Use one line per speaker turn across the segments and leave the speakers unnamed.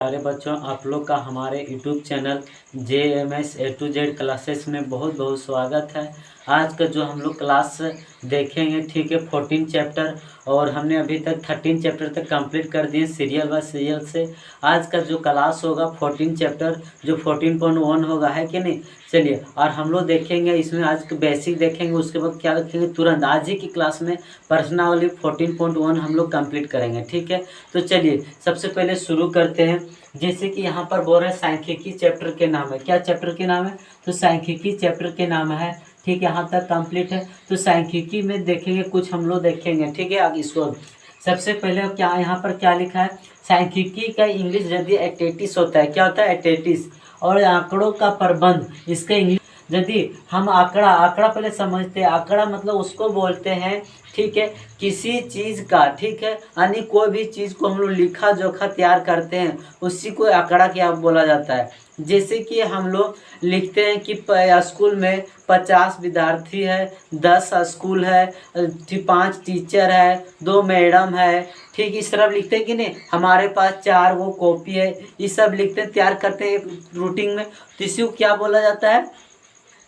सारे बच्चों, आप लोग का हमारे YouTube channel JMS A to Z classes में बहुत बहुत स्वागत है। आज का जो हम लोग क्लास देखेंगे, ठीक है, 14 चैप्टर और हमने अभी तक 13 चैप्टर तक कंप्लीट कर दिए सीरियल बाय सीरियल से। आज का जो क्लास होगा 14 चैप्टर जो 14.1 होगा, है कि नहीं। चलिए, और हम लोग देखेंगे इसमें आज बेसिक देखेंगे, उसके बाद क्या देखेंगे तुरंत आज ही की क्लास में पर्सनावली 14.1 हम लोग कंप्लीट करेंगे, ठीक है। तो चलिए सबसे पहले शुरू करते हैं। जैसे कि यहाँ पर बोल रहे हैं सांख्यिकी चैप्टर के नाम है। क्या चैप्टर के नाम है? तो सांख्यिकी चैप्टर के नाम है, ठीक है। यहाँ तक कंप्लीट है। तो सांख्यिकी में देखेंगे, कुछ हम लोग देखेंगे, ठीक है। आगे इसको सबसे पहले क्या यहाँ पर क्या लिखा है, सांख्यिकी का इंग्लिश यदि एटेटिस होता है। क्या होता है? एटेटिस। और आंकड़ों का प्रबंध, इसका इंग्लिश यदि हम आंकड़ा पहले समझते हैं। आंकड़ा मतलब उसको बोलते हैं, ठीक है, किसी चीज़ का, ठीक है, यानी कोई भी चीज़ को हम लोग लिखा जोखा तैयार करते हैं, उसी को आंकड़ा क्या बोला जाता है। जैसे कि हम लोग लिखते हैं कि स्कूल में 50 विद्यार्थी है, 10 स्कूल है, 5 टीचर है, 2 मैडम है, ठीक, इस तरह लिखते हैं कि नहीं। हमारे पास 4 वो कॉपी है, ये सब लिखते हैं, तैयार करते हैं रूटीन में। तो इसी को क्या बोला जाता है?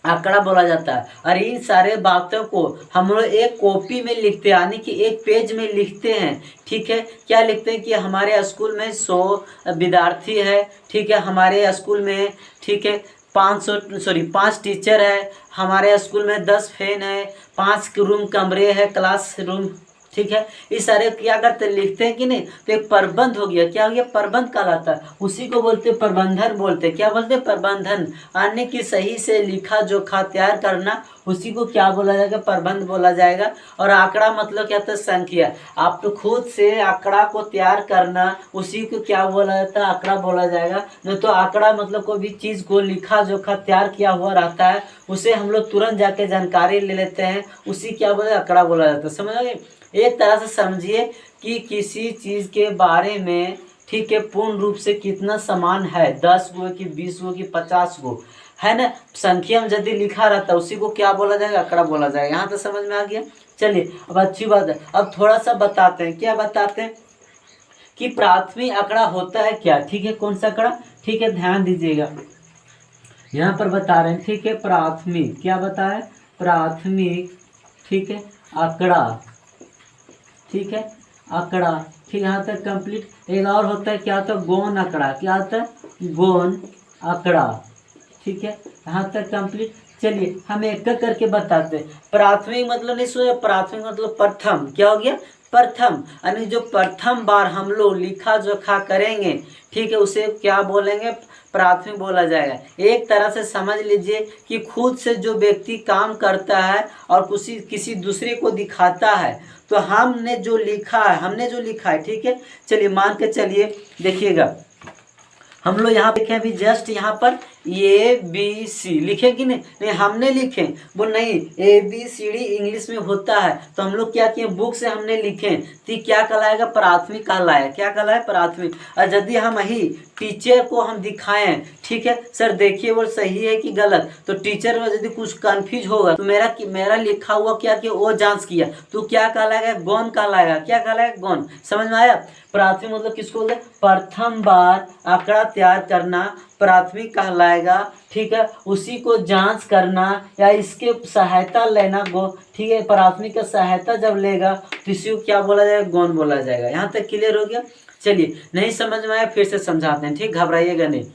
आंकड़ा बोला जाता है। और इन सारे बातों को हम लोग एक कॉपी में लिखते हैं, यानी कि एक पेज में लिखते हैं, ठीक है। क्या लिखते हैं कि हमारे स्कूल में 100 विद्यार्थी है, ठीक है, हमारे स्कूल में, ठीक है, 5 टीचर है, हमारे स्कूल में 10 फैन है, 5 रूम कमरे है, क्लास रूम, ठीक है। इस सारे क्या करते लिखते हैं कि नहीं। तो एक प्रबंध हो गया। क्या हो गया? प्रबंध कहलाता है। उसी को बोलते प्रबंधन बोलते। क्या बोलते? प्रबंधन। अन्य की सही से लिखा जोखा तैयार करना, उसी को क्या बोला जाएगा? प्रबंध बोला जाएगा। और आंकड़ा मतलब क्या था? संख्या। आप तो खुद से आंकड़ा को तैयार करना, उसी को क्या बोला जाता है? आंकड़ा बोला जाएगा। नहीं तो आंकड़ा मतलब कोई भी चीज़ को लिखा जोखा तैयार किया हुआ रहता है, उसे हम लोग तुरंत जाके जानकारी ले लेते हैं, उसी क्या बोले? आंकड़ा बोला जाता है। समझ आए? एक तरह से समझिए कि किसी चीज़ के बारे में, ठीक है, पूर्ण रूप से कितना सामान है, 10 गो कि 20 गो कि 50 गो, है ना। संख्या में यदि लिखा रहता है, उसी को क्या बोला जाएगा? आंकड़ा बोला जाएगा। यहाँ तो समझ में आ गया। चलिए, अब अच्छी बात है। अब थोड़ा सा बताते हैं। क्या बताते हैं कि प्राथमिक आंकड़ा होता है क्या, ठीक है। कौन सा आंकड़ा? ठीक है, ध्यान दीजिएगा, यहाँ पर बता रहे हैं, ठीक है। प्राथमिक, क्या बता रहे हैं? प्राथमिक, ठीक है, आंकड़ा, ठीक है, आंकड़ा, ठीक, यहाँ तक कंप्लीट। एक और होता है, क्या होता है? गौण आंकड़ा। क्या होता है? गौण आंकड़ा, ठीक है, यहाँ तक कंप्लीट। चलिए हम एक एक करके बताते हैं। प्राथमिक मतलब नहीं सुना? प्राथमिक मतलब प्रथम। क्या हो गया? प्रथम, यानी जो प्रथम बार हम लोग लिखा जोखा करेंगे, ठीक है, उसे क्या बोलेंगे? प्राथमिक बोला जाएगा। एक तरह से समझ लीजिए कि खुद से जो व्यक्ति काम करता है और किसी दूसरे को दिखाता है, तो हमने जो लिखा है, ठीक है। चलिए मान के चलिए, देखिएगा, हम लोग यहाँ देखें अभी जस्ट यहाँ पर ABC लिखे कि नहीं? नहीं, हमने लिखे वो नहीं। ABCD इंग्लिश में होता है, तो हम लोग क्या किए? बुक से हमने लिखे, तो क्या कहलाएगा? प्राथमिक कहलाएगा। क्या कहलाए? प्राथमिक। और यदि हम ही टीचर को हम दिखाएं, ठीक है, सर देखिए वो सही है कि गलत, तो टीचर में यदि कुछ कंफ्यूज होगा तो मेरा लिखा हुआ क्या किया? वो जांच किया, तो क्या कहलाएगा? गौण कहलाएगा। क्या कहलाएगा? गौण। समझ में आया? प्राथमिक मतलब किसको बोलते हैं? प्रथम बार आंकड़ा तैयार करना प्राथमिक कहलाएगा, ठीक है। उसी को जांच करना या इसके सहायता लेना गो, ठीक है, प्राथमिक का सहायता जब लेगा तो इसी को क्या बोला जाएगा? गौण बोला जाएगा। यहाँ तक क्लियर हो गया। चलिए, नहीं समझ में आया फिर से समझाते हैं, ठीक, घबराइएगा नहीं।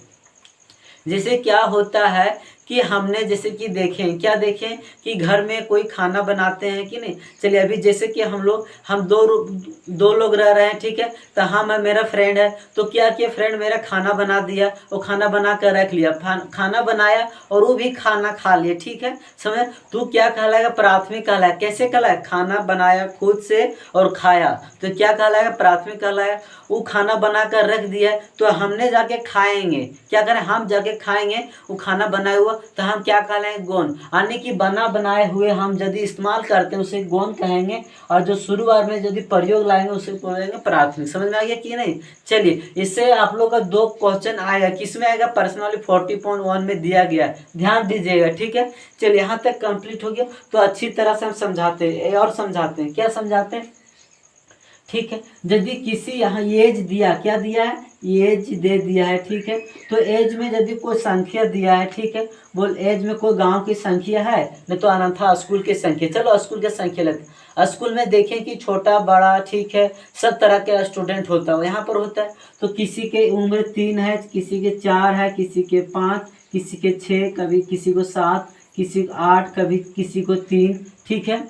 जैसे क्या होता है कि हमने जैसे कि देखें, क्या देखें कि घर में कोई खाना बनाते हैं कि नहीं। चलिए अभी जैसे कि हम दो लोग रह रहे हैं, ठीक है। तो हम है, मेरा फ्रेंड है, तो क्या किया? फ्रेंड मेरा खाना बना दिया, वो खाना बना कर रख लिया, खाना बनाया और वो भी खाना खा लिया, ठीक है। समझ? तू क्या कहलाएगा? प्राथमिक कहलाएगा। कैसे कहलाएगा? खाना बनाया खुद से और खाया, तो क्या कहलाएगा? प्राथमिक कहलाएगा। वो खाना बना कर रख दिया तो हमने जाके खाएंगे। क्या करें? हम जाके खाएंगे वो खाना बनाया हुआ, तो हम क्या कहलाएंगे? गौण। यानी कि बना बनाए हुए हम यदि इस्तेमाल करते हैं उसे गौण कहेंगे, और जो शुरुआत में यदि प्रयोग लाएंगे उसे बोलेंगे प्राथमिक। समझ में आ गया कि नहीं? चलिए, इससे आप लोग का 2 क्वेश्चन आएगा। किसमें आएगा? पर्सनली 40.1 में दिया गया, ध्यान दीजिएगा, ठीक है। चलिए यहाँ तक कंप्लीट हो गया। तो अच्छी तरह से हम समझाते हैं और समझाते हैं। क्या समझाते हैं? ठीक है। यदि किसी यहाँ एज दिया, क्या दिया है, एज दे दिया है, ठीक है। तो एज में यदि कोई संख्या दिया है, ठीक है, बोल एज में कोई गांव की संख्या है, नहीं तो अनथा स्कूल की संख्या। चलो स्कूल की संख्या लेते। स्कूल में देखें कि छोटा बड़ा, ठीक है, सब तरह के स्टूडेंट होता है, यहाँ पर होता है। तो किसी के उम्र 3 है, किसी के 4 है, किसी के 5, किसी के 6, कभी किसी को 7, किसी को 8, कभी किसी को 3, ठीक है,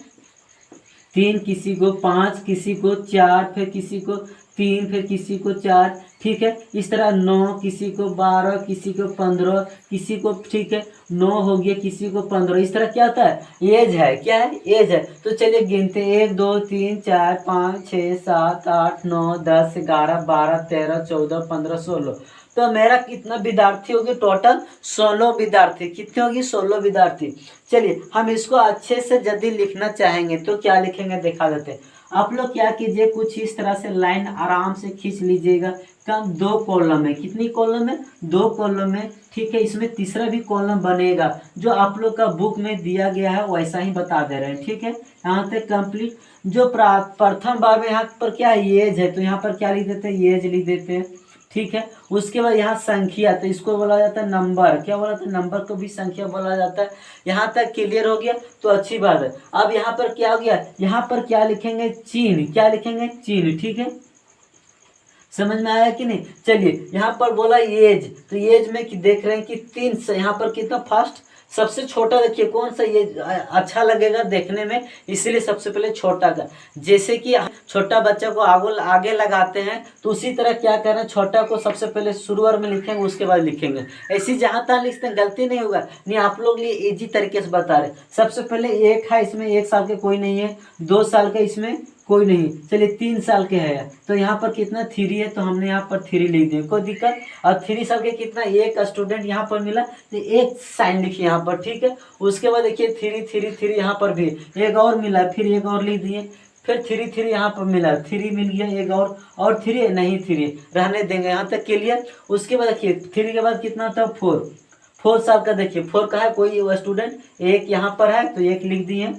3, किसी को 5, किसी को 4, फिर किसी को 3, फिर किसी को 4, ठीक है। इस तरह 9, किसी को 12, किसी को 15, किसी को, ठीक है, 9 हो गया, किसी को 15। इस तरह क्या होता है, एज है, क्या है, एज है। तो चलिए गिनते 1 2 3 4 5 6 7 8 9 10 11 12 13 14 15 16। तो मेरा कितना विद्यार्थी होगी, टोटल 16 विद्यार्थी। कितने होगी, 16 विद्यार्थी। चलिए हम इसको अच्छे से यदि लिखना चाहेंगे तो क्या लिखेंगे, दिखा देते हैं। आप लोग क्या कीजिए, कुछ इस तरह से लाइन आराम से खींच लीजिएगा। कम 2 कॉलम है, कितनी कॉलम है, 2 कॉलम है, ठीक है। इसमें तीसरा भी कॉलम बनेगा, जो आप लोग का बुक में दिया गया है वैसा ही बता दे रहे हैं, ठीक है। यहाँ तक कंप्लीट। जो प्रथम भाग में यहाँ पर क्या है, एज है, तो यहाँ पर क्या लिख देते हैं, एज लिख देते हैं, ठीक है। उसके बाद यहाँ संख्या, तो इसको बोला जाता है नंबर। क्या बोला जाता है, नंबर को भी संख्या बोला जाता है। यहाँ तक क्लियर हो गया तो अच्छी बात है। अब यहाँ पर क्या हो गया, यहाँ पर क्या लिखेंगे, चिन्ह। क्या लिखेंगे, चिन्ह, ठीक है। समझ में आया कि नहीं। चलिए यहाँ पर बोला एज, तो एज में देख रहे हैं कि 3 से यहाँ पर कितना फर्स्ट सबसे छोटा देखिए कौन सा ये अच्छा लगेगा देखने में, इसीलिए सबसे पहले छोटा का। जैसे कि छोटा बच्चा को आगे लगाते हैं, तो उसी तरह क्या करना है, छोटा को सबसे पहले शुरुआत में लिखेंगे, उसके बाद लिखेंगे। ऐसी जहाँ तक लिखते हैं गलती नहीं होगा, नहीं आप लोग लिए इजी तरीके से बता रहे। सबसे पहले 1 है, इसमें 1 साल के कोई नहीं है, 2 साल के इसमें कोई नहीं, चलिए 3 साल के है, तो यहाँ पर कितना 3 है, तो हमने यहाँ पर 3 लिख दिया, कोई दिक्कत। और 3 साल के कितना, एक स्टूडेंट यहाँ पर मिला, तो एक साइन लिखिए यहाँ पर, ठीक है। उसके बाद देखिए 3 3 3 यहाँ पर भी एक और मिला, फिर एक और लिख दिए, फिर 3 3 यहाँ पर मिला, 3 मिल गया, एक और 3 नहीं, 3 रहने देंगे, यहाँ तक क्लियर। उसके बाद देखिए 3 के बाद कितना था, 4 साल का। देखिए 4 का है कोई स्टूडेंट, एक यहाँ पर है, तो एक लिख दिए,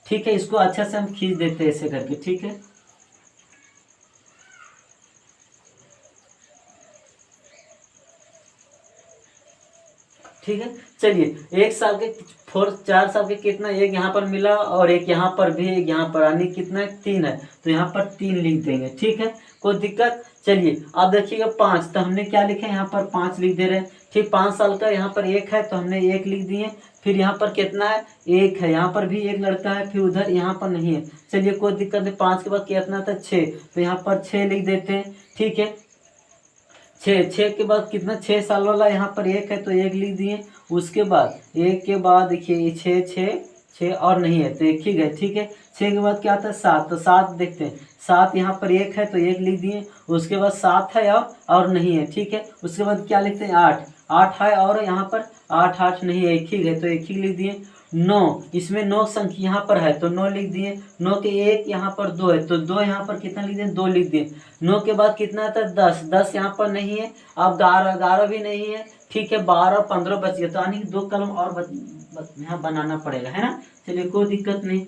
ठीक है। इसको अच्छा से हम खींच देते हैं ऐसे करके, ठीक है। ठीक है। चलिए 1 साल के 4 साल के कितना, एक यहाँ पर मिला और एक यहाँ पर भी, एक यहाँ पर, यानी कितना 3 है, तो यहाँ पर 3 लिख देंगे, ठीक है, कोई दिक्कत। चलिए अब देखिएगा 5, तो हमने क्या लिखा है, यहाँ पर 5 लिख दे रहे हैं, ठीक। 5 साल का यहाँ पर 1 है, तो हमने 1 लिख दिए। फिर यहाँ पर कितना है, 1 है, यहाँ पर भी एक लड़का है, फिर उधर यहाँ पर नहीं है, चलिए कोई दिक्कत नहीं। 5 के बाद कितना था, 6, तो यहाँ पर 6 लिख देते हैं, ठीक है। 6 के बाद कितना, 6 साल वाला यहाँ पर 1 है, तो 1 लिख दिए। उसके बाद 1 के बाद देखिए 6 और नहीं है, तो 1 ही गए, ठीक है। 6 के बाद क्या आता है, 7, तो 7 देखते हैं, 7 यहाँ पर 1 है, तो 1 लिख दिए। उसके बाद 7 है और नहीं है, ठीक है। उसके बाद क्या लिखते हैं, 8 है, और यहाँ पर 8 नहीं है, 1 ही है, तो 1 ही लिख दिए। 9, इसमें 9 संख्या यहाँ पर है, तो 9 लिख दिए। 9 के 1 यहाँ पर 2 है, तो 2 यहाँ पर कितना लिख दिए, 2 लिख दिए। 9 के बाद कितना आता है, 10 यहाँ पर नहीं है, अब 11 भी नहीं है, ठीक है। 12 15 बच गया, तो यानी कि 2 कलम और यहाँ बनाना पड़ेगा, है ना। चलिए कोई दिक्कत नहीं,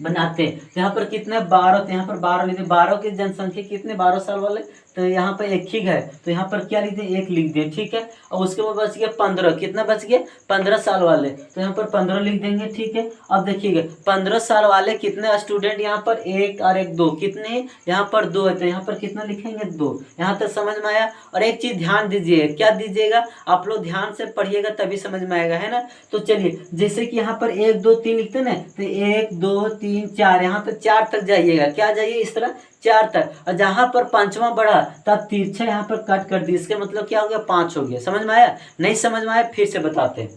बनाते हैं। यहाँ पर कितने, 12, तो यहाँ पर 12 लिख दिए। 12 की जनसंख्या कितने, 12 साल वाले, तो यहाँ पर 1 ही है, तो यहाँ पर क्या लिख दिए, 1 लिख दिए, ठीक है। और उसके बाद बच गया 15, कितना बच गया, 15 साल वाले, तो यहाँ पर 15 लिख देंगे, ठीक है। अब देखिएगा 15 साल वाले कितने स्टूडेंट, यहाँ पर 1 और 1 2, कितने, यहाँ पर 2 है, तो यहाँ पर कितना लिखेंगे, 2। यहाँ तक समझ में आया। और एक चीज ध्यान दीजिए, क्या दीजिएगा, आप लोग ध्यान से पढ़िएगा तभी समझ में आएगा, है ना। तो चलिए जैसे कि यहाँ पर 1 2 3 लिखते हैं ना, तो 1 2 3 4, यहाँ तक 4 तक जाइएगा, क्या जाइए, इस तरह 4 तक। और जहां पर 5वां बढ़ा तब तिरछा यहाँ पर कट कर दी, इसका मतलब क्या हो गया, 5 हो गया। समझ में आया, नहीं समझ में आया फिर से बताते हैं।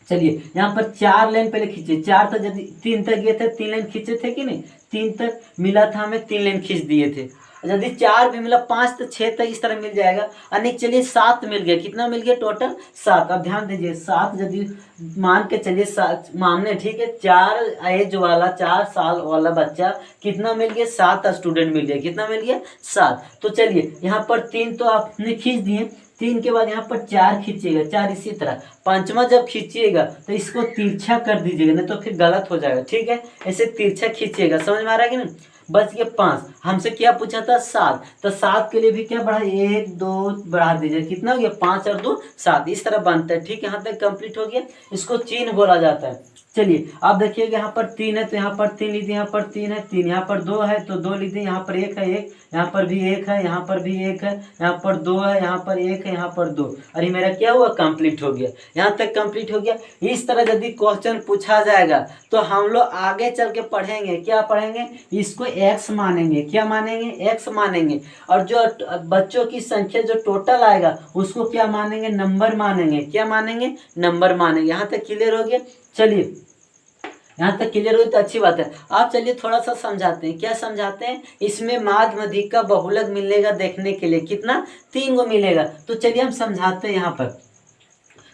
चलिए यहाँ पर 4 लाइन पहले खींचे, 4 तक यदि 3 तक गए थे, 3 लाइन खींचे थे कि नहीं, 3 तक मिला था हमें, 3 लाइन खींच दिए थे। यदि 4 भी मिला, 5 तो 6 तक इस तरह मिल जाएगा। अनेक चलिए 7 मिल गया, कितना मिल गया टोटल, 7। अब ध्यान दीजिए 7 यदि मान के चलिए 7 मानने, ठीक है। 4 एज वाला, 4 साल वाला बच्चा कितना मिल गया, 7 स्टूडेंट मिल गया, कितना मिल गया, 7। तो चलिए यहाँ पर 3 तो आपने खींच दिए, 3 के बाद यहाँ पर 4 खींचिएगा, 4 इसी तरह। 5वां जब खींचिएगा तो इसको तिरछा कर दीजिएगा, नहीं तो फिर गलत हो जाएगा, ठीक है। ऐसे तिरछा खींचिएगा, समझ में आ रहा है कि नहीं। बच गए 5। हमसे क्या पूछा था 7, तो 7 के लिए भी क्या बढ़ा 1 2 बढ़ा दीजिए, कितना हो गया 5 और 2 7, इस तरह बनता है। ठीक है, यहाँ तक कंप्लीट हो गया। इसको चिन्ह बोला जाता है। चलिए आप देखिएगा यहाँ पर 3 है तो यहाँ पर 3 लिख दिए, यहाँ पर 3 है 3, यहाँ पर 2 है तो 2 लिख दिए, यहाँ पर 1 है 1, यहाँ पर भी 1 है, यहाँ पर भी 1 है, यहाँ पर 2 है, यहाँ पर 1 है, यहाँ पर 2। अरे मेरा क्या हुआ कंप्लीट हो गया, यहाँ तक कंप्लीट हो गया। इस तरह यदि क्वेश्चन पूछा जाएगा तो हम लोग आगे चल के पढ़ेंगे, क्या पढ़ेंगे, इसको x मानेंगे, क्या मानेंगे x मानेंगे, और जो बच्चों की संख्या जो टोटल आएगा उसको क्या मानेंगे, नंबर मानेंगे, क्या मानेंगे, नंबर मानेंगे। यहाँ तक क्लियर हो गया। चलिए यहाँ तक क्लियर हुई तो अच्छी बात है। आप चलिए थोड़ा सा समझाते हैं, क्या समझाते हैं। इसमें माध्य मध्यिका बहुलक मिलेगा देखने के लिए, कितना 3 गो मिलेगा। तो चलिए हम समझाते हैं। यहाँ पर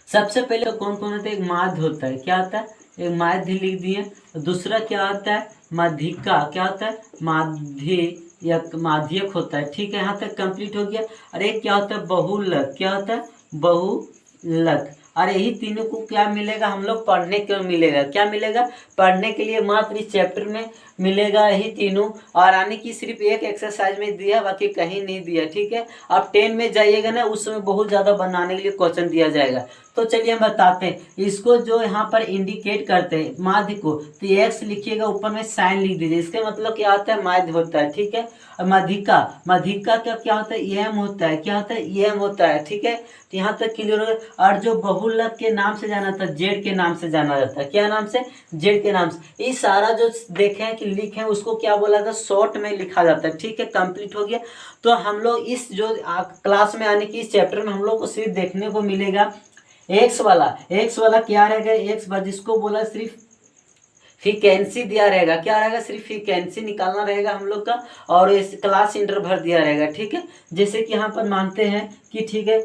सबसे पहले तो कौन कौन होता है, एक माध्य होता है, क्या होता है, एक माध्य लिख दिए। दूसरा क्या होता है, मध्यिका, क्या होता है, माध्य या माध्यक होता है। ठीक है, यहाँ तक कंप्लीट हो गया। और एक क्या होता है, बहुलक, क्या होता है, बहुलक। और यही तीनों को क्या मिलेगा, हम लोग पढ़ने को मिलेगा, क्या मिलेगा, पढ़ने के लिए मात्र इस चैप्टर में मिलेगा यही तीनों। और आने की सिर्फ एक एक्सरसाइज में दिया, बाकी कहीं नहीं दिया। ठीक है, आप 10 में जाइएगा ना, उस समय बहुत ज़्यादा बनाने के लिए क्वेश्चन दिया जाएगा। तो चलिए हम बताते हैं इसको, जो यहाँ पर इंडिकेट करते हैं माध्य को, तो एक्स लिखिएगा, ऊपर में साइन लिख दीजिए, इसका मतलब क्या होता है, माध्य होता है। ठीक है, और मध्यिका, मध्यिका का क्या होता है, एम होता है, क्या होता है, एम होता है। ठीक है, तो यहाँ तक क्लियर हो गया। और जो बहुलक के नाम से जाना था, जेड के नाम से जाना जाता है, क्या नाम से, जेड के नाम से। ये सारा जो देखें कि लिखे उसको क्या बोला था, शॉर्ट में लिखा जाता है। ठीक है, कंप्लीट हो गया। तो हम लोग इस जो क्लास में आने की इस चैप्टर में हम लोग को सिर्फ देखने को मिलेगा एक्स वाला क्या रहेगा, एक्स बार जिसको बोला सिर्फ फ्रीक्वेंसी दिया रहेगा, क्या रहेगा, सिर्फ फ्रीक्वेंसी निकालना रहेगा हम लोग का, और इस क्लास इंटरवल दिया रहेगा। ठीक है, जैसे कि यहाँ पर मानते हैं कि ठीक है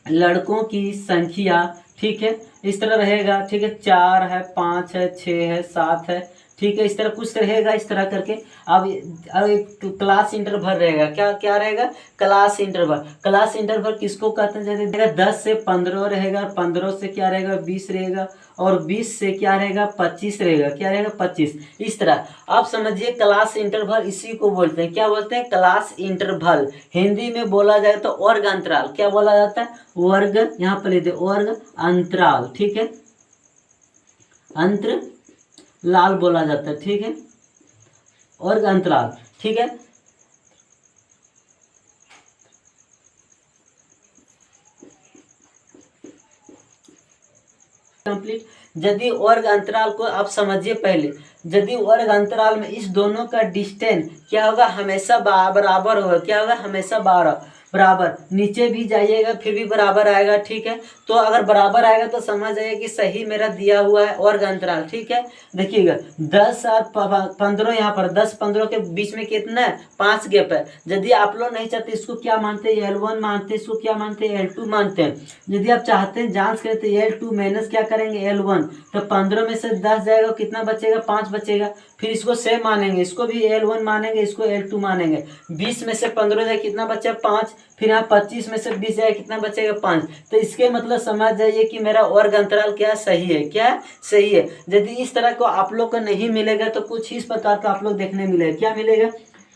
लड़कों की संख्या, ठीक है इस तरह रहेगा। ठीक है, 4 है, 5 है, 6 है, 7 है। ठीक है, इस तरह कुछ रहेगा, इस तरह करके। अब एक क्लास इंटरवल रहेगा, क्या क्या रहेगा, क्लास इंटरवल। क्लास इंटरवल किसको कहते हैं, जैसे 10 से 15 रहेगा, 15 से क्या रहेगा 20 रहेगा, और 20 से क्या रहेगा 25 रहेगा, क्या रहेगा 25। इस तरह आप समझिए क्लास इंटरवल इसी को बोलते हैं, क्या बोलते हैं, क्लास इंटरवल। हिंदी में बोला जाए तो वर्ग अंतराल, क्या बोला जाता है, वर्ग, यहाँ पर लिखते वर्ग अंतराल। ठीक है, अंतराल बोला जाता है। ठीक है, वर्ग अंतराल। ठीक है, कंप्लीट। यदि वर्ग अंतराल को आप समझिए पहले, यदि वर्ग अंतराल में इस दोनों का डिस्टेंस क्या होगा, हमेशा बराबर होगा, क्या होगा, हमेशा बराबर। नीचे भी जाइएगा फिर भी बराबर आएगा। ठीक है, तो अगर बराबर आएगा तो समझ जाइए कि सही मेरा दिया हुआ है वर्ग अंतराल। ठीक है, देखिएगा 10 और 15, यहाँ पर 10-15 के बीच में कितना है, 5 गैप है। यदि आप लोग नहीं चाहते, इसको क्या मानते हैं, L1 मानते हैं, इसको क्या मानते हैं, L2 मानते हैं। यदि आप चाहते हैं जांच करें तो L2 माइनस क्या करेंगे, L1, तो 15 में से 10 जाएगा, कितना बचेगा, 5 बचेगा। फिर इसको सेम मानेंगे, इसको भी L1 मानेंगे, इसको L2 मानेंगे। 20 में से 15 जाए, कितना बचा, 5। फिर यहाँ 25 में से 20 जाए, कितना बचेगा, 5। तो इसके मतलब समझ जाइए कि मेरा वर्ग अंतराल क्या सही है, क्या सही है। यदि इस तरह को आप लोग को नहीं मिलेगा तो कुछ इस प्रकार का आप लोग देखने मिलेगा, क्या मिलेगा,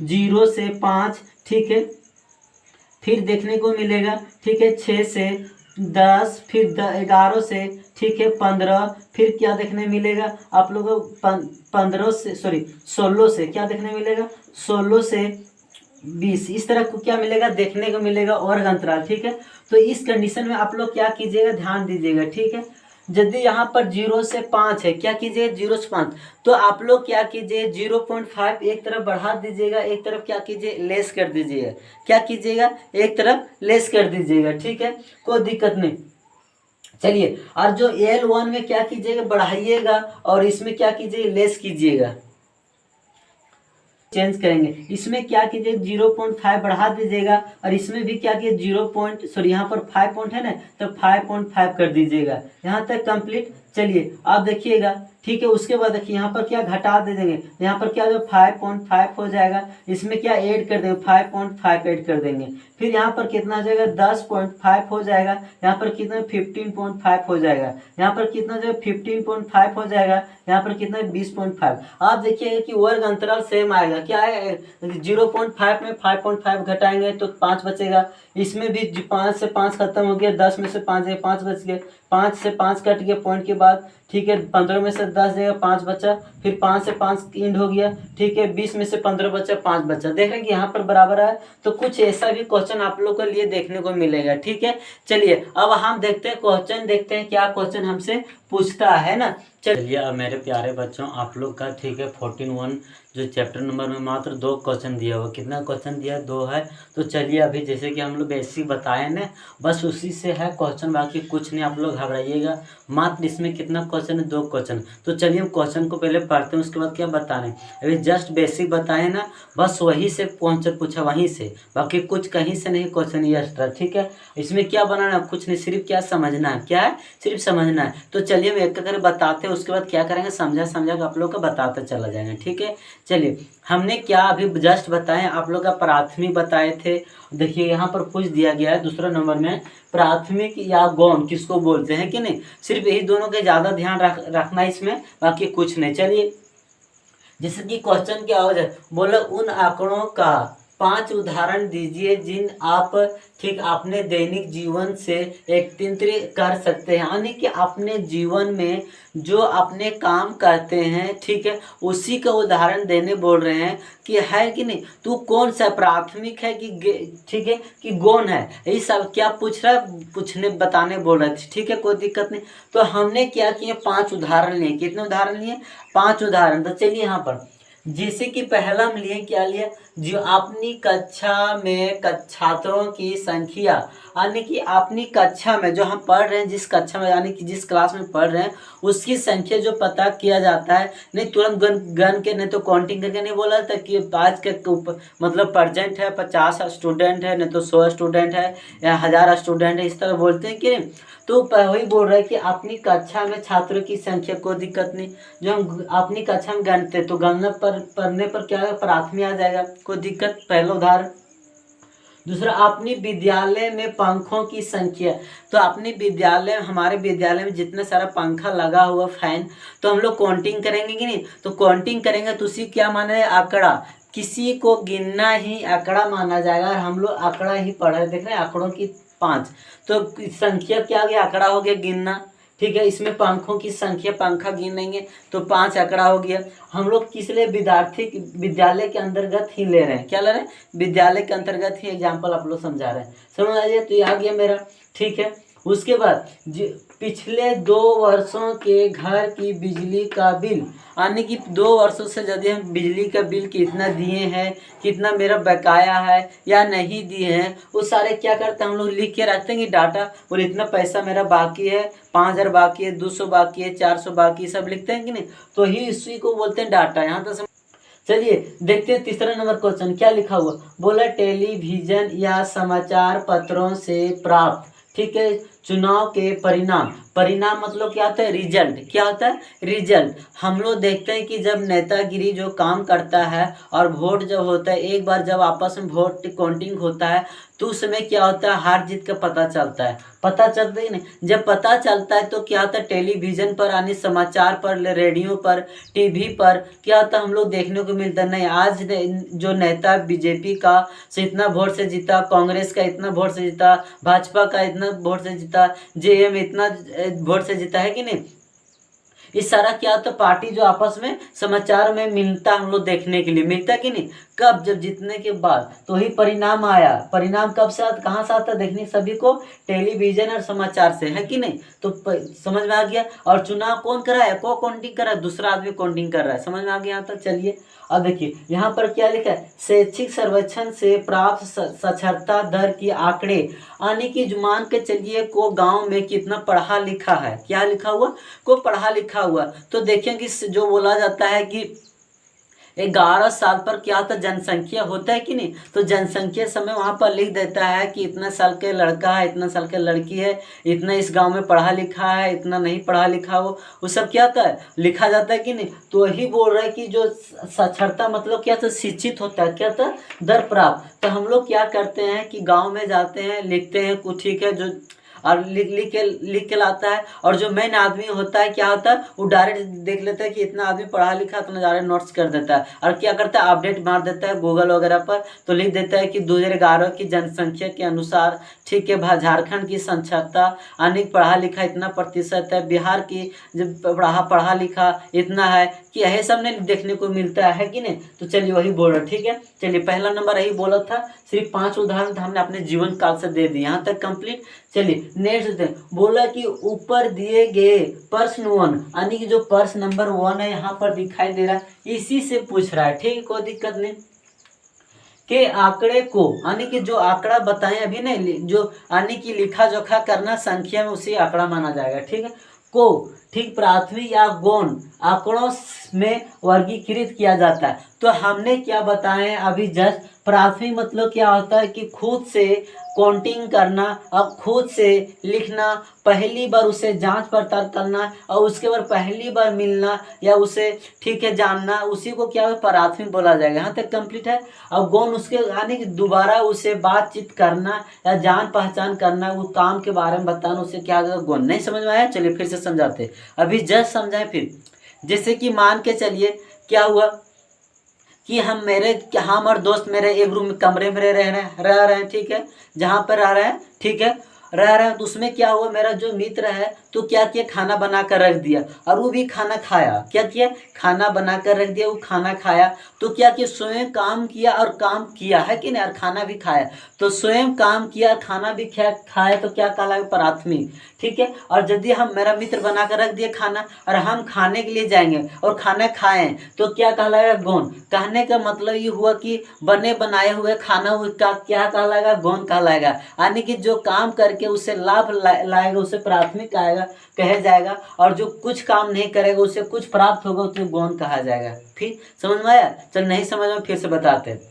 0 से 5। ठीक है, फिर देखने को मिलेगा, ठीक है 6 से 10, फिर 11 से, ठीक है 15, फिर क्या देखने मिलेगा आप लोगों को 15 से 16 से, क्या देखने मिलेगा, 16 से 20। इस तरह को क्या मिलेगा, देखने को मिलेगा वर्ग अंतराल। ठीक है, तो इस कंडीशन में आप लोग क्या कीजिएगा, ध्यान दीजिएगा। ठीक है, यदि यहाँ पर 0 से 5 है, क्या कीजिए 0 से 5, तो आप लोग क्या कीजिए 0.5 एक तरफ बढ़ा दीजिएगा, एक तरफ क्या कीजिए लेस कर दीजिएगा, क्या कीजिएगा एक तरफ लेस कर दीजिएगा। ठीक है, कोई दिक्कत नहीं। चलिए, और जो L1 में क्या कीजिएगा, बढ़ाइएगा, और इसमें क्या कीजिएगा, लेस कीजिएगा, चेंज करेंगे। इसमें क्या कीजिए 0.5 बढ़ा दीजिएगा, और इसमें भी क्या कीजिए यहाँ पर 5 पॉइंट है ना, तो 5.5 कर दीजिएगा। यहाँ तक कंप्लीट चलिए आप देखिएगा, ठीक है। उसके बाद देखिए यहाँ पर क्या घटा दे देंगे, यहाँ पर क्या जो 5.5 हो जाएगा, इसमें क्या ऐड कर देंगे 5.5 ऐड कर देंगे, फिर यहाँ पर कितना हो जाएगा 10.5 हो जाएगा, यहाँ पर कितना 15.5 हो जाएगा, यहाँ पर कितना जो 15.5 हो जाएगा, यहाँ पर कितना 20.5। आप देखिएगा कि वर्ग अंतराल सेम आएगा, क्या है 0.5 में 5.5 घटाएंगे तो 5 बचेगा, इसमें भी 5 से 5 खत्म हो गया, 10 में से 5 बच गए, 5 से 5 कट गया पॉइंट के बाद, ठीक है। 15 में से 10 जाएगा 5 बचा, फिर 5 से 5 इंड हो गया, ठीक है। 20 में से 15 बचा, 5 बचा। देख रहे हैं कि यहाँ पर बराबर है, तो कुछ ऐसा भी क्वेश्चन आप लोगों के लिए देखने को मिलेगा, ठीक है। चलिए अब हम देखते हैं क्वेश्चन, देखते हैं क्या क्वेश्चन हमसे पूछता है ना। चलिए अब मेरे प्यारे बच्चों आप लोग का, ठीक है, 14.1 जो चैप्टर नंबर में मात्र 2 क्वेश्चन दिया हुआ, कितना क्वेश्चन दिया है 2 है। तो चलिए अभी जैसे कि हम लोग बेसिक बताए ना, बस उसी से है क्वेश्चन, बाकी कुछ नहीं, आप लोग घबराइएगा। मात्र इसमें कितना क्वेश्चन है 2 क्वेश्चन। तो चलिए हम क्वेश्चन को पहले पढ़ते हैं, उसके बाद क्या बताने, अभी जस्ट बेसिक बताए ना, बस वहीं से क्वेश्चन पूछा वहीं से, बाकी कुछ कहीं से नहीं क्वेश्चन एक्स्ट्रा, ठीक है। इसमें क्या बनाना है, कुछ नहीं, सिर्फ क्या समझना है, क्या है, सिर्फ समझना है। तो चलिए हम एक करके बताते हैं, उसके बाद क्या करेंगे, समझा के आप लोग को बताते चला जाएंगे, ठीक है। चलिए हमने क्या अभी जस्ट बताए, आप लोग का प्राथमिक बताए थे। देखिए यहाँ पर पूछ दिया गया है दूसरा नंबर में, प्राथमिक या गौण किसको बोलते हैं कि नहीं, सिर्फ यही दोनों का ज़्यादा ध्यान रखना इसमें, बाकी कुछ नहीं। चलिए जैसे कि क्वेश्चन क्या हो जाए, बोले उन आंकड़ों का 5 उदाहरण दीजिए जिन आप, ठीक, अपने दैनिक जीवन से एकत्रित कर सकते हैं, यानी कि अपने जीवन में जो अपने काम करते हैं, ठीक है, उसी का उदाहरण देने बोल रहे हैं कि है कि नहीं, तू कौन सा प्राथमिक है कि, ठीक है, कि गौण है, यही सब क्या पूछ रहा है, पूछने बताने बोल रहे थे, ठीक है, कोई दिक्कत नहीं। तो हमने क्या किया, 5 उदाहरण लिए, कितने उदाहरण लिए, 5 उदाहरण। तो चलिए यहाँ पर जैसे कि पहला हम लिए, क्या लिए, जो अपनी कक्षा में छात्रों की संख्या, यानी कि अपनी कक्षा में जो हम पढ़ रहे हैं, जिस कक्षा में यानी कि जिस क्लास में पढ़ रहे हैं उसकी संख्या जो पता किया जाता है, नहीं तुरंत गन के, नहीं तो काउंटिंग करके नहीं बोला था कि आज के मतलब प्रेजेंट है 50 स्टूडेंट है, नहीं तो 100 स्टूडेंट है या 1000 स्टूडेंट है, इस तरह बोलते हैं कि नहीं। तो वही बोल रहा है कि अपनी कक्षा में छात्रों की संख्या, कोई दिक्कत नहीं, जो हम अपनी कक्षा में गणते तो गणना पर पढ़ने पर क्या है, प्राथमिक आ जाएगा, कोई दिक्कत, पहला उदाहरण। दूसरा, अपनी विद्यालय में पंखों की संख्या, तो अपनी विद्यालय, हमारे विद्यालय में जितने सारा पंखा लगा हुआ, फैन, तो हम लोग काउंटिंग करेंगे कि नहीं, तो काउंटिंग करेंगे तो उसी क्या माना है, आंकड़ा, किसी को गिनना ही आंकड़ा माना जाएगा, और हम लोग आंकड़ा ही पढ़े, देख रहे हैं आंकड़ों की 5, तो संख्या क्या आ गया, आंकड़ा हो गया गिनना, ठीक है। इसमें पंखों की संख्या, पंखा गिनेंगे तो 5 आंकड़ा हो गया। हम लोग किस लिए, विद्यार्थी विद्यालय के अंतर्गत ही ले रहे हैं, क्या ले रहे हैं, विद्यालय के अंतर्गत ही एग्जाम्पल आप लोग समझा रहे हैं, समझ आ जाए, तो ये आ गया मेरा, ठीक है। उसके बाद पिछले 2 वर्षों के घर की बिजली का बिल, यानी कि 2 वर्षों से यदि हम बिजली का बिल कितना दिए हैं, कितना मेरा बकाया है या नहीं दिए हैं, वो सारे क्या करते हैं, हम लोग लिख के रखते हैं कि डाटा, और इतना पैसा मेरा बाकी है, 5000 बाकी है, 200 बाकी है, 400 बाकी है, सब लिखते हैं कि नहीं, तो ही इसी को बोलते हैं डाटा। यहाँ तक चलिए देखते हैं तीसरा नंबर क्वेश्चन क्या लिखा हुआ, बोला टेलीविजन या समाचार पत्रों से प्राप्त, ठीक है, चुनाव के परिणाम, परिणाम मतलब क्या होता है, रिजल्ट, क्या होता है, रिजल्ट। हम लोग देखते हैं कि जब नेतागिरी जो काम करता है और वोट जब होता है, एक बार जब आपस में वोट काउंटिंग होता है, तो उस समय क्या होता है, हार जीत का पता चलता है, पता चलता ही नहीं, जब पता चलता है तो क्या होता है, टेलीविजन पर यानी समाचार पर, रेडियो पर, टीवी पर क्या होता है, हम लोग देखने को मिलता है, नहीं आज जो नेता बीजेपी का से इतना वोट से जीता, कांग्रेस का इतना वोट से जीता, भाजपा का इतना वोट से जीता, जेएम इतना वोट से जीता है कि नहीं, इस सारा क्या होता है, पार्टी जो आपस में समाचार में मिलता, हम लोग देखने के लिए मिलता कि नहीं, कब, जब जीतने के बाद, तो ही परिणाम आया, परिणाम कब से आता, कहाँ से आता, देखने सभी को टेलीविजन और समाचार से, है कि नहीं, तो समझ में आ गया। और चुनाव कौन करा है, को काउंटिंग करा है, दूसरा आदमी काउंटिंग कर रहा है, समझ में आ गया यहाँ तक। चलिए अब देखिए यहाँ पर क्या लिखा है, शैक्षिक सर्वेक्षण से प्राप्त साक्षरता दर की आंकड़े, यानी कि मान के चलिए को गांव में कितना पढ़ा लिखा है, क्या लिखा हुआ, को पढ़ा लिखा हुआ, तो देखिए कि जो बोला जाता है कि 11 साल पर क्या होता है, जनसंख्या होता है कि नहीं, तो जनसंख्या समय वहाँ पर लिख देता है कि इतना साल के लड़का है, इतना साल के लड़की है, इतना इस गांव में पढ़ा लिखा है, इतना नहीं पढ़ा लिखा, वो सब क्या होता है, लिखा जाता है कि नहीं। तो वही बोल रहा है कि जो साक्षरता मतलब क्या, तो शिक्षित होता है, क्या होता है, दर प्राप्त। तो हम लोग क्या करते हैं कि गाँव में जाते हैं, लिखते हैं कुछ, ठीक है, जो और लिख के लाता है। और जो मेन आदमी होता है क्या होता है, वो डायरेक्ट देख लेता है कि इतना आदमी पढ़ा लिखा, तो डायरेक्ट नोट्स कर देता है और क्या करता है, अपडेट मार देता है गूगल वगैरह पर। तो लिख देता है कि 2011 की जनसंख्या के अनुसार, ठीक है, झारखंड की साक्षरता अनेक पढ़ा लिखा इतना प्रतिशत है, बिहार की जब पढ़ा लिखा इतना है, कि यही सब नहीं देखने को मिलता है कि नहीं। तो चलिए वही बोल रहा, ठीक है। चलिए पहला नंबर यही बोला था, सिर्फ 5 उदाहरण हमने अपने जीवन काल से दे दिए, यहाँ तक कंप्लीट। चलिए नेक्स्ट बोला कि ऊपर दिए गए प्रश्न 1, यानी कि जो प्रश्न नंबर 1 है यहाँ पर दिखाई दे रहा है, इसी से पूछ रहा है, ठीक है, कोई दिक्कत नहीं। के आंकड़े को, यानी कि जो आंकड़ा बताएं अभी नहीं, जो यानी कि लिखा जोखा करना संख्या में उसी आंकड़ा माना जाएगा, ठीक है। को, ठीक, प्राथमिक या गौण आंकड़ों में वर्गीकृत किया जाता है। तो हमने क्या बताएं अभी जस्ट, प्राथमिक मतलब क्या होता है कि खुद से काउंटिंग करना, अब खुद से लिखना, पहली बार उसे जांच पड़ताल करना और उसके बाद पहली बार मिलना या उसे, ठीक है, जानना, उसी को क्या है, प्राथमिक बोला जाएगा। यहाँ तक कंप्लीट है। और गौण उसके यानी कि दोबारा उसे बातचीत करना या जान पहचान करना, वो काम के बारे में बताना, उसे क्या गौण। नहीं समझ में आया, चलिए फिर से समझाते, अभी जस्ट समझाएं फिर। जैसे कि मान के चलिए क्या हुआ कि हम और दोस्त मेरे एक रूम में कमरे में रह रहे हैं, ठीक है, जहाँ पर रह रहे हैं, ठीक है, रह रहे हैं। तो उसमें क्या हुआ, मेरा जो मित्र है तो क्या किया, खाना बना कर रख दिया और वो भी खाना खाया, क्या किया, खाना बना कर रख दिया, वो खाना खाया। तो क्या किया, स्वयं काम किया और काम किया है कि नहीं, और खाना भी खाया। तो स्वयं काम किया, खाना भी खाया, तो क्या कहलाएगा, प्राथमिक, ठीक है। और यदि हम, मेरा मित्र बना कर रख दिया खाना और हम खाने के लिए जाएंगे और खाना खाएं, तो क्या कहलाएगा, गौण। कहने का मतलब ये हुआ कि बने बनाए हुए खाना का क्या कहलाएगा, गौण कहलाएगा। यानी कि जो काम करके उसे लाभ लाएगा उसे प्राथमिक कहा जाएगा, और जो कुछ काम नहीं करेगा उसे कुछ प्राप्त होगा उसे गौण कहा जाएगा। फिर समझ में आया, चल नहीं समझ में फिर से बताते हैं।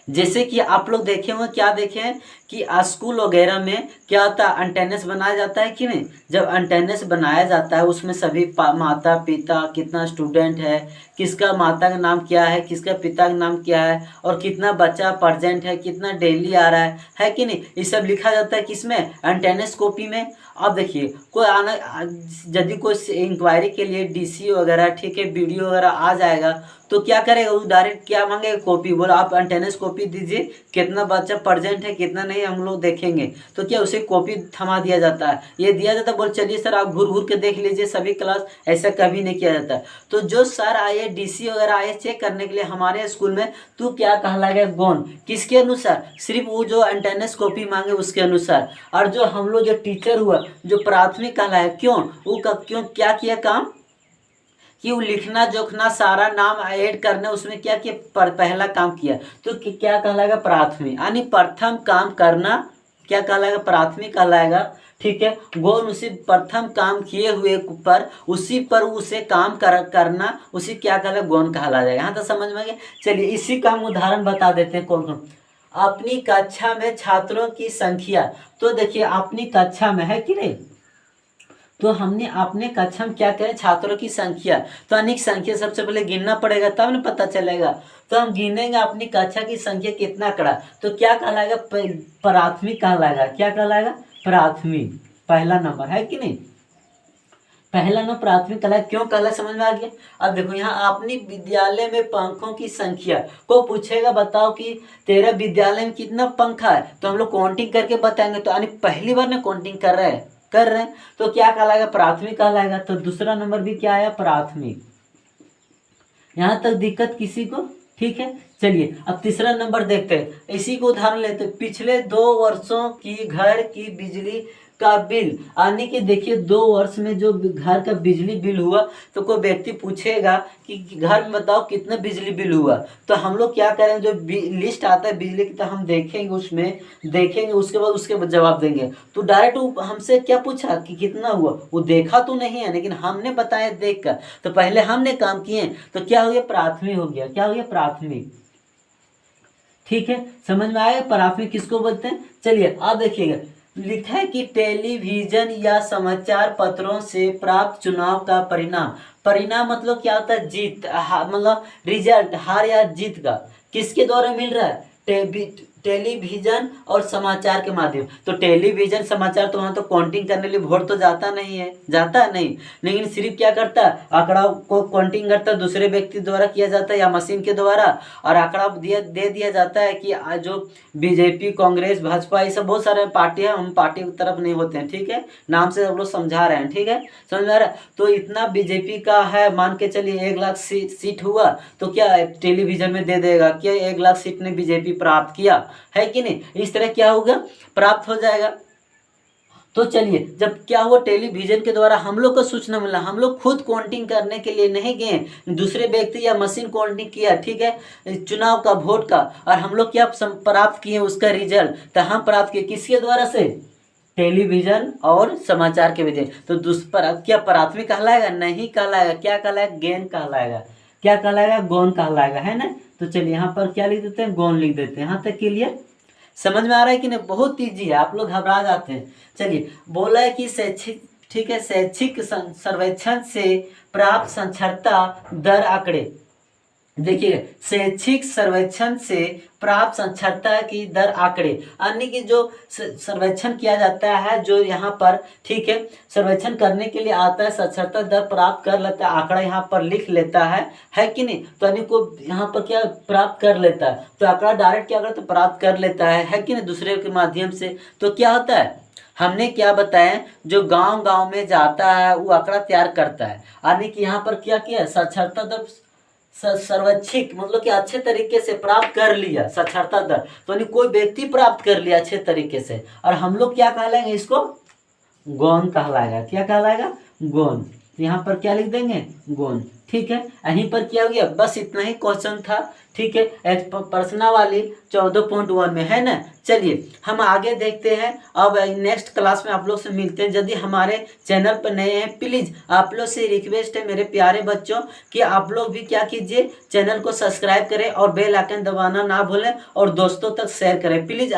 जैसे कि आप लोग देखे होंगे, क्या देखे हैं कि स्कूल वगैरह में क्या होता है, अटेंडेंस बनाया जाता है कि नहीं। जब अटेंडेंस बनाया जाता है उसमें सभी माता पिता, कितना स्टूडेंट है, किसका माता का नाम क्या है, किसका पिता का नाम क्या है, और कितना बच्चा प्रेजेंट है, कितना डेली आ रहा है कि नहीं, ये सब लिखा जाता है किसमें, अटेंडेंस कॉपी में। अब देखिए कोई आना, यदि कोई इंक्वायरी के लिए डीसी वगैरह, ठीक है, वीडियो वगैरह आ जाएगा, तो क्या करेगा, वो डायरेक्ट क्या मांगेगा, कॉपी। बोला आप अटेंडेंस कॉपी दीजिए, कितना बच्चा प्रेजेंट है कितना नहीं हम लोग देखेंगे। तो क्या उसे कॉपी थमा दिया जाता है, ये दिया जाता है, बोल चलिए सर आप घूर घूर के देख लीजिए सभी क्लास, ऐसा कभी नहीं किया जाता। तो जो सर आए, डीसी वगैरह आए चेक करने के लिए हमारे स्कूल में, तो क्या कहलाएगा, गौण। किसके अनुसार, सिर्फ वो जो अटेंडेंस कॉपी मांगे उसके अनुसार। और जो हम लोग जो टीचर हुआ जो प्राथमिक कहलाएगा, क्यों, वो क्यों क्या किया काम, कि वो लिखना जोखना सारा नाम ऐड करना, उसमें क्या किया, पहला काम किया। तो क्या कहलाएगा, प्राथमिक, यानी प्रथम काम करना क्या कहलाएगा, प्राथमिक कहलाएगा, ठीक है। गौण उसी प्रथम काम किए हुए पर उसी पर उसे काम करना, उसी क्या कहलाएगा, गौण कहला जाएगा। यहाँ तो समझ में आ गया। चलिए इसी का हम उदाहरण बता देते हैं, कौन कौन। अपनी कक्षा में छात्रों की संख्या, तो देखिए अपनी कक्षा में है कि नहीं, तो हमने अपने कक्षा में क्या करें, छात्रों की संख्या, तो अनेक संख्या सबसे पहले गिनना पड़ेगा तब ना पता चलेगा। तो हम गिनेंगे अपनी कक्षा की संख्या कितना कड़ा, तो क्या कहलाएगा, प्राथमिक कहलाएगा, क्या कहलाएगा, प्राथमिक, पहला नंबर है कि नहीं, पहला नंबर प्राथमिक कहलाएगा। क्यों कहला, समझ में आ गया। अब देखो यहाँ अपनी विद्यालय में पंखों की संख्या को पूछेगा, बताओ कि तेरा विद्यालय में कितना पंखा है, तो हम लोग काउंटिंग करके बताएंगे। तो यानी पहली बार ना काउंटिंग कर रहे हैं, तो क्या कहलाएगा, प्राथमिक कहलाएगा। तो दूसरा नंबर भी क्या आया, प्राथमिक। यहाँ तक दिक्कत किसी को, ठीक है। चलिए अब तीसरा नंबर देखते हैं। इसी को उदाहरण लेते हैं, पिछले 2 वर्षों की घर की बिजली का बिल। यानी कि देखिए 2 वर्ष में जो घर का बिजली बिल हुआ, तो कोई व्यक्ति पूछेगा कि घर में बताओ कितना बिजली बिल हुआ, तो हम लोग क्या करें, जो लिस्ट आता है बिजली की, तो हम देखेंगे, उसमें देखेंगे, उसके बाद उसके जवाब देंगे। तो डायरेक्ट हमसे क्या पूछा कि कितना हुआ, वो देखा तो नहीं है, लेकिन हमने बताया देख कर, तो पहले हमने काम किए, तो क्या हो गया, प्राथमिक हो गया। क्या हो गया, प्राथमिक। ठीक है, समझ में आया प्राथमिक किसको बोलते हैं। चलिए अब देखिएगा, लिखा है कि टेलीविजन या समाचार पत्रों से प्राप्त चुनाव का परिणाम। परिणाम मतलब क्या होता है, जीत, मतलब रिजल्ट, हार या जीत का किसके द्वारा मिल रहा है, टेलीविजन और समाचार के माध्यम। तो टेलीविजन समाचार तो वहाँ तो काउंटिंग करने के लिए वोट तो जाता नहीं है, जाता है नहीं, लेकिन सिर्फ क्या करता है, आंकड़ा को काउंटिंग करता है, दूसरे व्यक्ति द्वारा किया जाता है या मशीन के द्वारा, और आंकड़ा दे दिया जाता है कि जो बीजेपी, कांग्रेस, भाजपा, ये सब बहुत सारे पार्टी है, हम पार्टी की तरफ नहीं होते हैं, ठीक है, नाम से हम लोग समझा रहे हैं, ठीक है, समझ में आ रहा है। तो इतना बीजेपी का है, मान के चलिए 1 लाख सीट हुआ, तो क्या टेलीविजन में दे देगा कि 1 लाख सीट ने बीजेपी प्राप्त किया, है कि नहीं, इस तरह क्या होगा, प्राप्त हो जाएगा। तो चलिए, जब क्या हुआ, टेलीविजन के द्वारा हम लोग को सूचना मिला, हम लोग खुद काउंटिंग करने के लिए नहीं गए, दूसरे व्यक्ति या मशीन काउंटिंग किया, ठीक है, चुनाव का, वोट का, और हम लोग क्या प्राप्त किए, उसका रिजल्ट, तो हम प्राप्त किए किसके द्वारा से, टेलीविजन और समाचार के विधि। तो क्या प्राथमिक कहलाएगा, नहीं कहलाएगा, क्या कहलाएगा, गौण कहलाएगा, क्या कहलाएगा, गौण कहलाएगा, है ना। तो चलिए यहाँ पर क्या लिख देते हैं, गौण लिख देते हैं। यहाँ तक क्लियर, समझ में आ रहा है कि नहीं, बहुत ईजी है, आप लोग घबरा जाते हैं। चलिए, बोला है कि शैक्षिक, ठीक है, शैक्षिक सर्वेक्षण से प्राप्त साक्षरता दर आंकड़े। देखिए, शैक्षिक सर्वेक्षण से प्राप्त साक्षरता की दर आंकड़े, यानी कि जो सर्वेक्षण किया जाता है, जो यहाँ पर, ठीक है, सर्वेक्षण करने के लिए आता है, साक्षरता दर प्राप्त कर लेता है, आंकड़ा यहाँ पर लिख लेता है कि नहीं, तो यानी को यहाँ पर क्या प्राप्त कर लेता है, तो आंकड़ा डायरेक्ट क्या करता है, प्राप्त कर लेता है कि नहीं, दूसरे के माध्यम से। तो क्या होता है, हमने क्या बताया, जो गांव गांव में जाता है वो आंकड़ा तैयार करता है, यानी कि यहाँ पर क्या किया, साक्षरता दर सर्वैच्छिक, मतलब कि अच्छे तरीके से प्राप्त कर लिया साक्षरता दर, तो नहीं कोई व्यक्ति प्राप्त कर लिया अच्छे तरीके से, और हम लोग क्या कहलाएंगे, इसको गौण कहलाएगा। क्या कहलाएगा, गौण। यहाँ पर क्या लिख देंगे, गौण, ठीक है। यहीं पर क्या हो गया, बस इतना ही क्वेश्चन था, ठीक है, एक प्रश्नावली 14.1 में, है ना। चलिए हम आगे देखते हैं, अब नेक्स्ट क्लास में आप लोग से मिलते हैं। यदि हमारे चैनल पर नए हैं, प्लीज़ आप लोग से रिक्वेस्ट है मेरे प्यारे बच्चों, कि आप लोग भी क्या कीजिए, चैनल को सब्सक्राइब करें और बेल आइकन दबाना ना भूलें, और दोस्तों तक शेयर करें प्लीज़।